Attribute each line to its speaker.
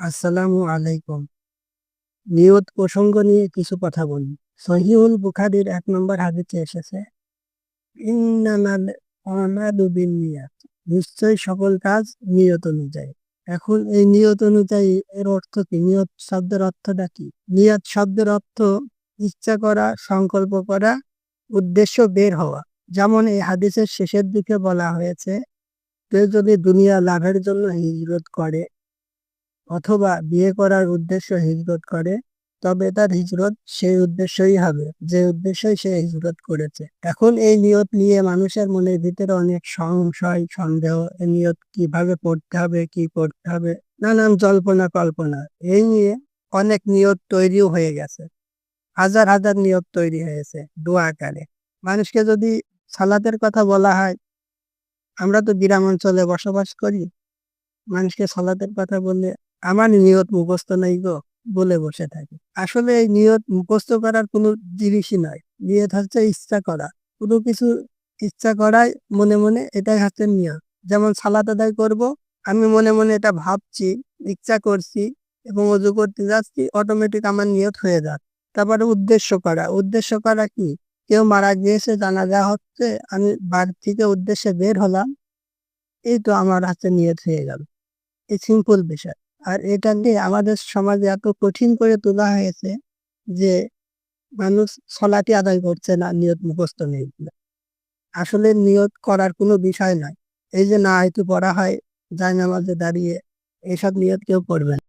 Speaker 1: আসসালামু আলাইকুম। নিয়ত প্রসঙ্গ নিয়ে কিছু কথা বলি। সহিহুল বুখারীর ১ নম্বর হাদীসে এসেছে, ইন্নামাল আমালু বিন্নিয়াত। নিশ্চয়ই সকল কাজ নিয়ত অনুযায়ী। এখন এই নিয়ত অনুযায়ী এর অর্থ কি? নিয়ত শব্দের অর্থটা কি? নিয়ত শব্দের অর্থ ইচ্ছা করা, সংকল্প করা, উদ্দেশ্য বের হওয়া। যেমন এই হাদীসের শেষের দিকে বলা হয়েছে, কেউ যদি দুনিয়া লাভের জন্য হিজরত করে অথবা বিয়ে করার উদ্দেশ্যে হিজরত করে, তবে তার হিজরত সেই উদ্দেশ্যই হবে যে উদ্দেশ্যই সে হিজরত করেছে। এখন এই নিয়ত নিয়ে মানুষের মনের ভিতরে অনেক সংশয় সন্দেহ, এই নিয়ত কিভাবে পড়তে হবে, কি করতে হবে, নানান জল্পনা কল্পনা। এই নিয়ে অনেক নিয়ত তৈরিও হয়ে গেছে। হাজার হাজার নিয়ত তৈরি হয়েছে দোয়া আকারে। মানুষকে যদি সালাতের কথা বলা হয়, আমরা তো গ্রাম অঞ্চলে বসবাস করি, মানুষকে সালাতের কথা বললে আমার নিয়ত মুখস্থ নাই গো বলে বসে থাকে। আসলে এই নিয়ত মুখস্থ করার কোনো জিনিসই নয়। নিয়ত হচ্ছে ইচ্ছা করা। কোনো কিছু ইচ্ছা করাই মনে মনে, এটাই হচ্ছে নিয়ত। যেমন সালাত আদায় করব, আমি মনে মনে এটা ভাবছি, ইচ্ছা করছি এবং ওযু করতে যাচ্ছি, অটোমেটিক আমার নিয়ত হয়ে যাচ্ছে। তারপরে উদ্দেশ্য করা। উদ্দেশ্য করা কি? কেউ মারা গিয়েছে, জানাজা হচ্ছে, আমি বাড়ি থেকে উদ্দেশ্যে বের হলাম, এই তো আমার হাতে নিয়ত হয়ে গেল। এই সিম্পল বিষয়। আর এটা নিয়ে আমাদের সমাজে এত কঠিন করে তোলা হয়েছে যে মানুষ সলাতই আদায় করছে না নিয়ত মুখস্থ নেই বলে। আসলে নিয়ত করার কোনো বিষয় নয়। এই যে নাইতো পড়া হয় জায়নামাজে দাঁড়িয়ে, এসব নিয়ত কেউ করবে না।